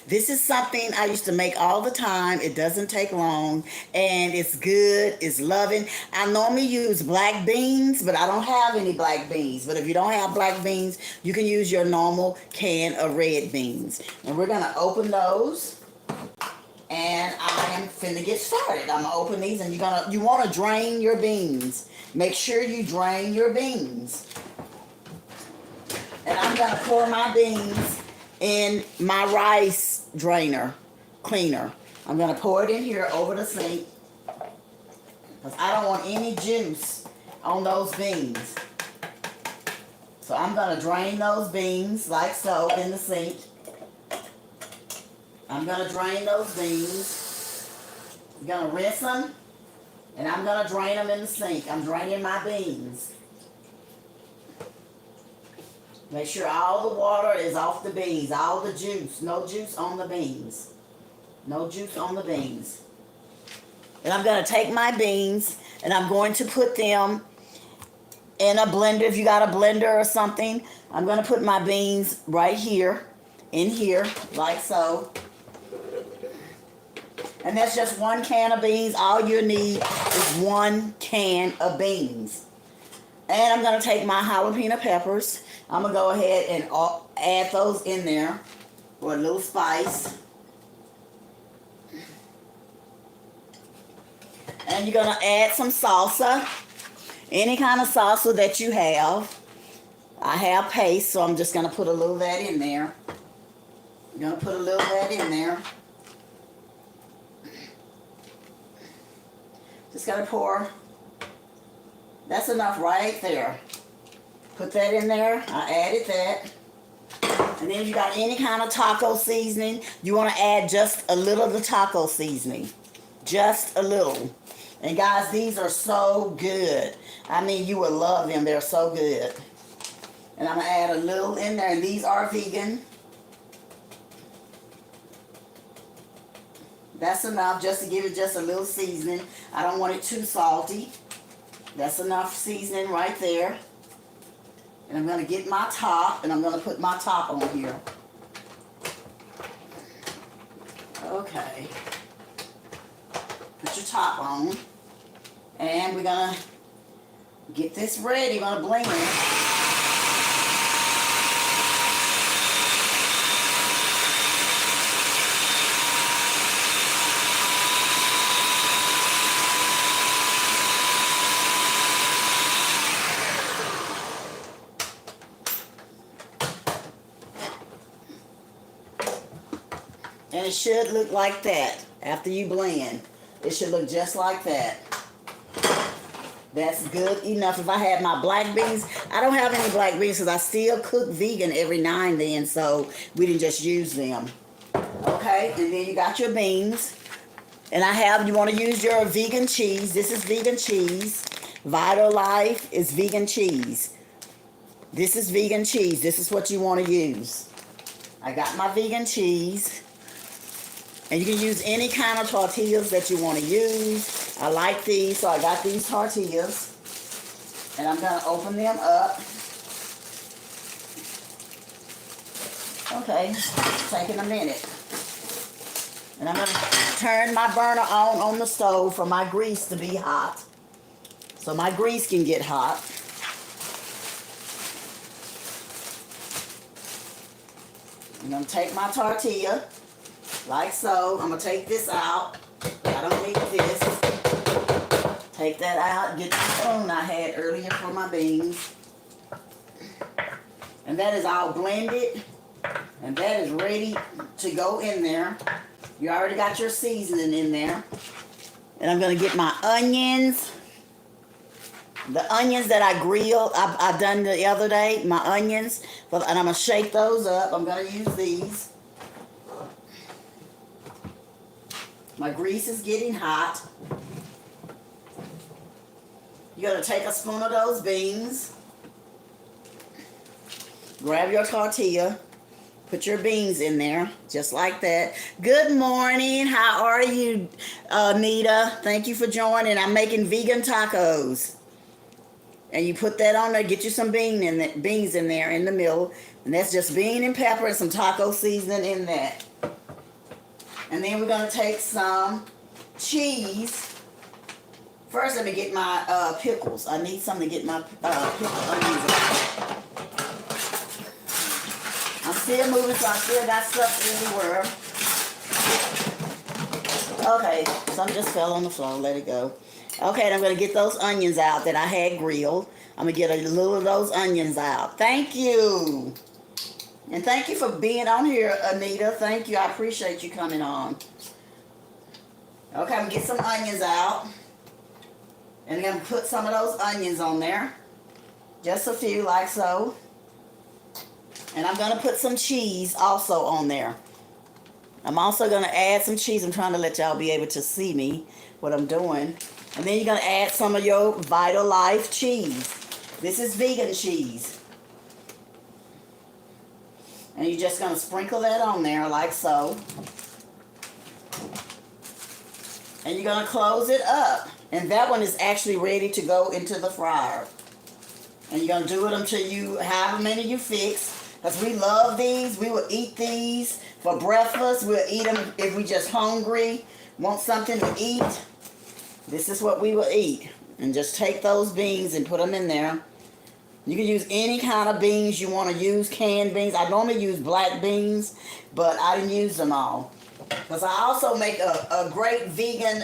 This is something I used to make all the time. It doesn't take long, and it's good. It's loving. I normally use black beans, but I don't have any black beans. But if you don't have black beans, you can use your normal can of red beans. And we're gonna open those, and I am finna get started. I'm gonna open these, and you wanna drain your beans. Make sure you drain your beans. And I'm gonna pour my beans in my rice drainer cleaner. I'm gonna pour it in here over the sink because I don't want any juice on those beans. So I'm gonna drain those beans like so in the sink. I'm gonna drain those beans. I'm gonna rinse them, and I'm gonna drain them in the sink. I'm draining my beans. Make sure all the water is off the beans, all the juice. No juice on the beans. No juice on the beans. And I'm going to take my beans and I'm going to put them in a blender. If you got a blender or something, I'm going to put my beans right here, in here, like so. And that's just one can of beans. All you need is one can of beans. And I'm going to take my jalapeno peppers. I'm going to go ahead and add those in there for a little spice. And you're going to add some salsa. Any kind of salsa that you have. I have paste, so I'm just going to put a little of that in there. I'm going to put a little of that in there. Just going to pour. That's enough right there. Put that in there. I added that. And then if you got any kind of taco seasoning, you want to add just a little of the taco seasoning. Just a little. And guys, these are so good. I mean, you will love them. They're so good. And I'm going to add a little in there. And these are vegan. That's enough just to give it just a little seasoning. I don't want it too salty. That's enough seasoning right there. And I'm going to get my top, and I'm going to put my top on here. Okay. Put your top on. And we're going to get this ready. We're going to blend it. And it should look like that after you blend. It should look just like that. That's good enough. If I had my black beans, I don't have any black beans because I still cook vegan every now and then, so we didn't just use them. Okay, and then you got your beans. And you want to use your vegan cheese. This is vegan cheese. Vital Life is vegan cheese. This is vegan cheese. This is what you want to use. I got my vegan cheese. And you can use any kind of tortillas that you want to use. I like these, so I got these tortillas. And I'm going to open them up. Okay, it's taking a minute. And I'm going to turn my burner on the stove for my grease to be hot. So my grease can get hot. I'm going to take my tortilla. Like so. I'm going to take this out. I don't need this. Take that out. Get the spoon I had earlier for my beans. And that is all blended. And that is ready to go in there. You already got your seasoning in there. And I'm going to get my onions. The onions that I grilled, I done the other day. My onions. And I'm going to shake those up. I'm going to use these. My grease is getting hot. You're going to take a spoon of those beans. Grab your tortilla. Put your beans in there, just like that. Good morning. How are you, Nita? Thank you for joining. I'm making vegan tacos. And you put that on there. Get you some beans in there in the middle. And that's just bean and pepper and some taco seasoning in that. And then we're going to take some cheese. First, let me get my pickles. I need something to get my pickled onions out. I'm still moving, so I still got stuff everywhere. Okay, some just fell on the floor. Let it go. Okay, and I'm going to get those onions out that I had grilled. I'm going to get a little of those onions out. Thank you. And thank you for being on here, Anita. Thank you. I appreciate you coming on. Okay, I'm going to get some onions out. And I'm going to put some of those onions on there. Just a few, like so. And I'm going to put some cheese also on there. I'm also going to add some cheese. I'm trying to let y'all be able to see me, what I'm doing. And then you're going to add some of your Vital Life cheese. This is vegan cheese. And you're just going to sprinkle that on there like so. And you're going to close it up. And that one is actually ready to go into the fryer. And you're going to do it until you, however many you fix. Because we love these. We will eat these for breakfast. We'll eat them if we just hungry, want something to eat. This is what we will eat. And just take those beans and put them in there. You can use any kind of beans you want to use, canned beans. I normally use black beans, but I didn't use them all. Because I also make a great vegan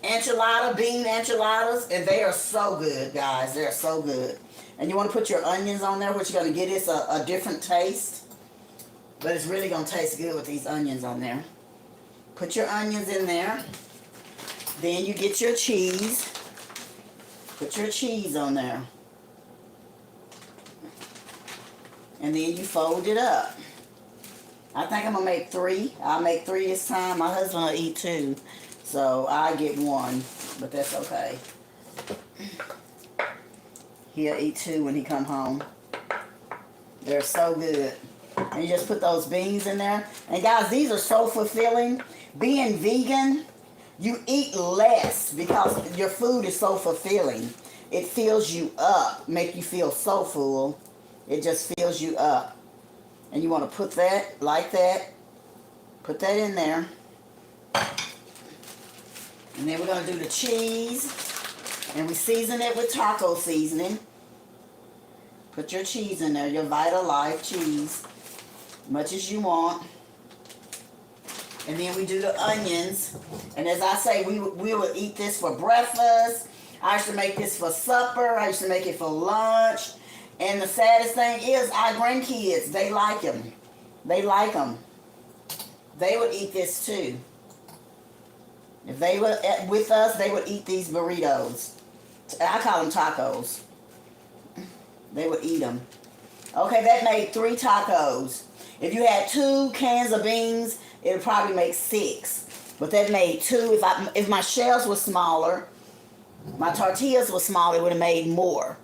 enchilada, bean enchiladas, and they are so good, guys. They're so good. And you want to put your onions on there. What you're going to get is a different taste. But it's really going to taste good with these onions on there. Put your onions in there. Then you get your cheese. Put your cheese on there. And then you fold it up. I think I'm going to make 3. I'll make 3 this time. My husband will eat 2. So I get 1. But that's okay. He'll eat 2 when he come home. They're so good. And you just put those beans in there. And guys, these are so fulfilling. Being vegan, you eat less because your food is so fulfilling. It fills you up, make you feel so full. It just fills you up. And you want to put that like that. Put that in there. And then we're going to do the cheese. And we season it with taco seasoning. Put your cheese in there, your Vital Life cheese. Much as you want. And then we do the onions. And as I say, we will eat this for breakfast. I used to make this for supper. I used to make it for lunch. And the saddest thing is our grandkids, they like them. They like them. They would eat this too. If they were with us, they would eat these burritos. I call them tacos. They would eat them. Okay, that made 3 tacos. If you had 2 cans of beans, it would probably make 6. But that made 2. If my shells were smaller, my tortillas were smaller, it would have made more.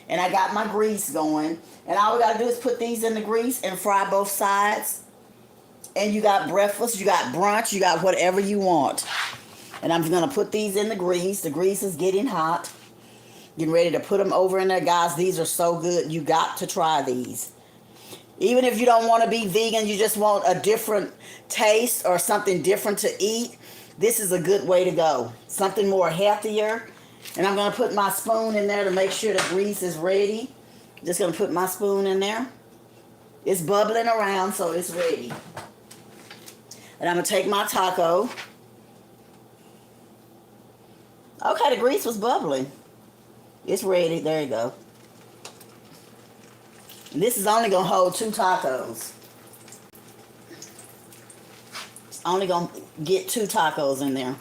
And I got my grease going. And all we got to do is put these in the grease and fry both sides. And you got breakfast, you got brunch, you got whatever you want. And I'm going to put these in the grease. The grease is getting hot. Getting ready to put them over in there. Guys, these are so good. You got to try these. Even if you don't want to be vegan, you just want a different taste or something different to eat, this is a good way to go. Something more healthier. And I'm going to put my spoon in there to make sure the grease is ready. Just going to put my spoon in there. It's bubbling around, so it's ready. And I'm going to take my taco. Okay, the grease was bubbling. It's ready. There you go. And this is only going to hold 2 tacos. It's only going to get 2 tacos in there.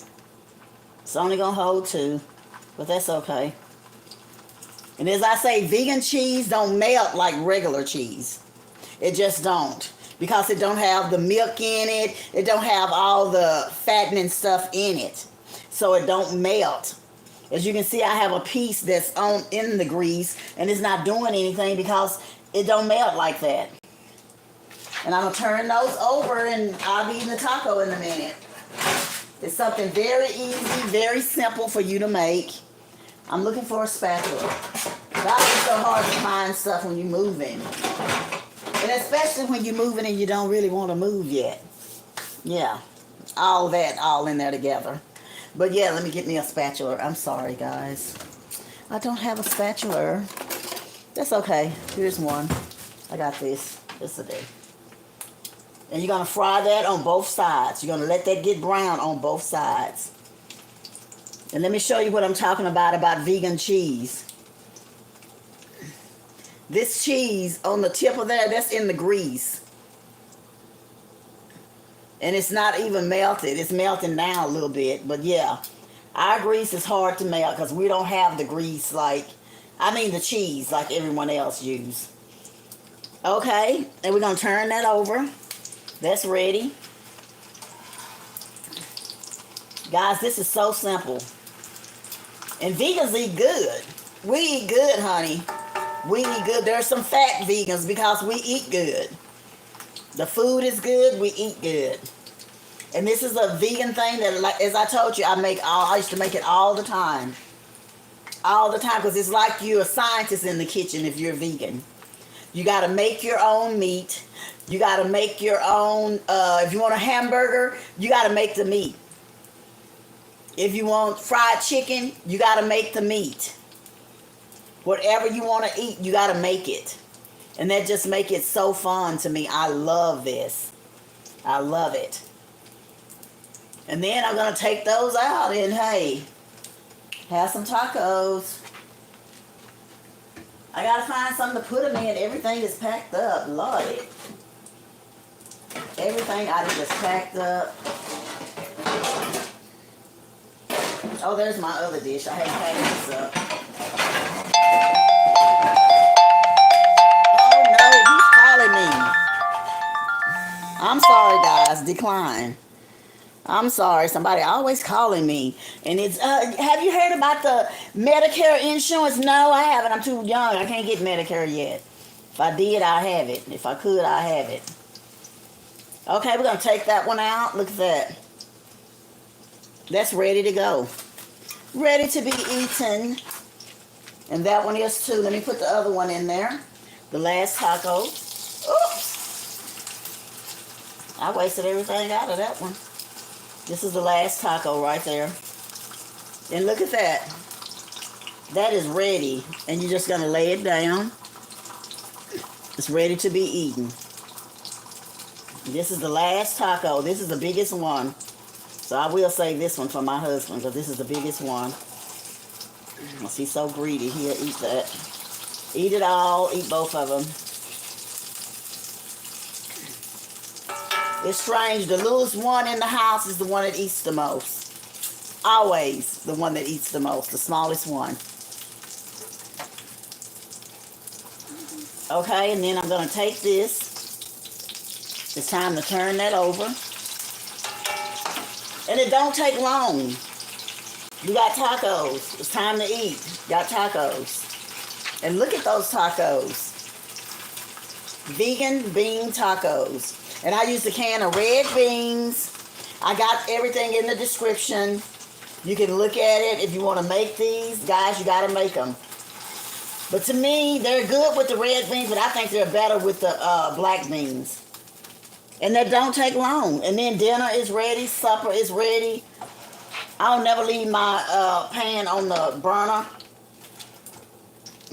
It's only going to hold 2. But that's okay. And as I say, vegan cheese don't melt like regular cheese. It just don't. Because it don't have the milk in it. It don't have all the fattening stuff in it. So it don't melt. As you can see, I have a piece that's in the grease. And it's not doing anything because it don't melt like that. And I'm going to turn those over and I'll be eating the taco in a minute. It's something very easy, very simple for you to make. I'm looking for a spatula. God, it's so hard to find stuff when you're moving. And especially when you're moving and you don't really want to move yet. Yeah, all that all in there together. But yeah, let me get me a spatula. I'm sorry, guys. I don't have a spatula. That's okay. Here's one. I got this. This a day. And you're going to fry that on both sides. You're going to let that get brown on both sides. And let me show you what I'm talking about vegan cheese. This cheese on the tip of there, that's in the grease. And it's not even melted. It's melting down a little bit. But yeah, our grease is hard to melt because we don't have the grease the cheese like everyone else use. Okay, and we're going to turn that over. That's ready. Guys, this is so simple. And vegans eat good. We eat good, honey. We eat good. There's some fat vegans because we eat good. The food is good. We eat good. And this is a vegan thing that, like, as I told you, I used to make it all the time. All the time, because it's like you're a scientist in the kitchen if you're vegan. You got to make your own meat. You got to make your own, if you want a hamburger, you got to make the meat. If you want fried chicken, you got to make the meat. Whatever you want to eat, you got to make it. And that just make it so fun to me. I love this. I love it. And then I'm going to take those out and, hey, have some tacos. I got to find something to put them in. Everything is packed up. Love it. Everything I just packed up. Oh, there's my other dish. I hadn't packed this up. Oh, no. Who's calling me? I'm sorry, guys. Decline. I'm sorry. Somebody always calling me. And it's, have you heard about the Medicare insurance? No, I haven't. I'm too young. I can't get Medicare yet. If I did, I have it. If I could, I have it. Okay, we're going to take that one out. Look at that. That's ready to go. Ready to be eaten. And that one is too. Let me put the other one in there. The last taco. Oops. I wasted everything out of that one. This is the last taco right there. And look at that. That is ready. And you're just going to lay it down. It's ready to be eaten. This is the last taco. This is the biggest one. So I will save this one for my husband because this is the biggest one. He's so greedy. He'll eat that. Eat it all. Eat both of them. It's strange. The littlest one in the house is the one that eats the most. Always the one that eats the most. The smallest one. Okay, and then I'm going to take this. It's time to turn that over. And it don't take long. You got tacos. It's time to eat. Got tacos. And look at those tacos. Vegan bean tacos. And I used a can of red beans. I got everything in the description. You can look at it if you want to make these. Guys, you got to make them. But to me, they're good with the red beans, but I think they're better with the black beans. And that don't take long. And then dinner is ready. Supper is ready. I'll never leave my pan on the burner.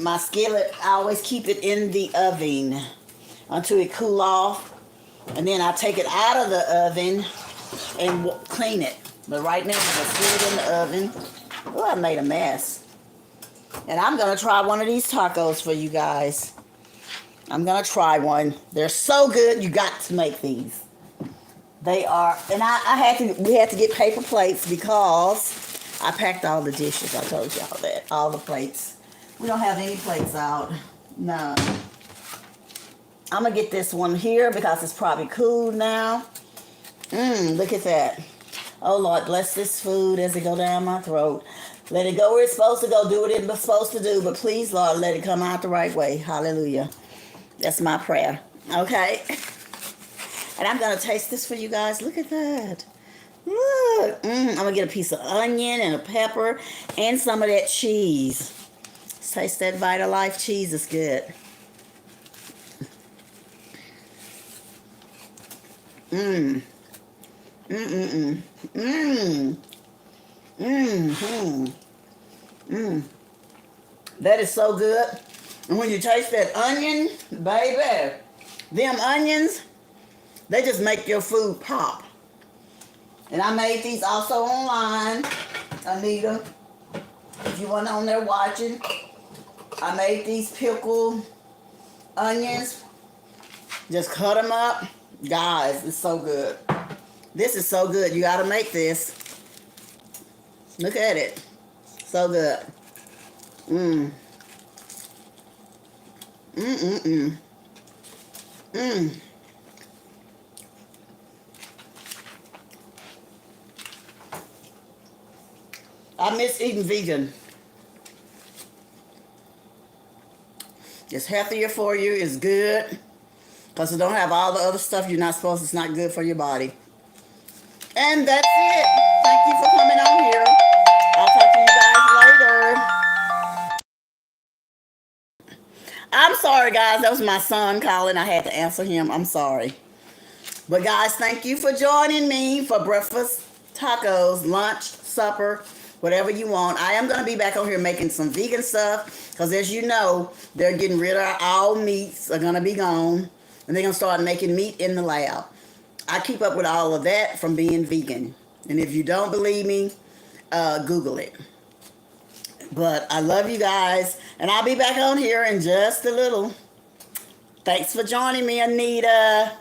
My skillet, I always keep it in the oven until it cool off. And then I take it out of the oven and clean it. But right now, I'm going to put it in the oven. Oh, I made a mess. And I'm going to try one of these tacos for you guys. I'm going to try one. They're so good, you got to make these. They are, and we had to get paper plates because I packed all the dishes. I told y'all that. All the plates. We don't have any plates out. No. I'm going to get this one here because it's probably cool now. Look at that. Oh, Lord, bless this food as it go down my throat. Let it go where it's supposed to go. Do what it's supposed to do. But please, Lord, let it come out the right way. Hallelujah. That's my prayer. Okay? And I'm going to taste this for you guys. Look at that. Look. I'm going to get a piece of onion and a pepper and some of that cheese. Taste that Vita Life cheese. It's good. Mm-mm-mm. Mmm. Mmm. Mmm. That is so good. And when you taste that onion, baby, them onions, they just make your food pop. And I made these also online, Anita. If you weren't on there watching, I made these pickled onions. Just cut them up. Guys, it's so good. This is so good. You gotta make this. Look at it. So good. Mmm. Mmm. Mmm. I miss eating vegan. It's healthier for you. It's good. Because it don't have all the other stuff you're not supposed to. It's not good for your body. And that's it. Thank you for coming on here. I'll talk to you guys later. I'm sorry, guys. That was my son calling. I had to answer him. I'm sorry. But, guys, thank you for joining me for breakfast, tacos, lunch, supper, whatever you want. I am going to be back on here making some vegan stuff because, as you know, they're getting rid of all meats. Are going to be gone. And they're going to start making meat in the lab. I keep up with all of that from being vegan. And if you don't believe me, Google it. But I love you guys. And I'll be back on here in just a little. Thanks for joining me, Anita.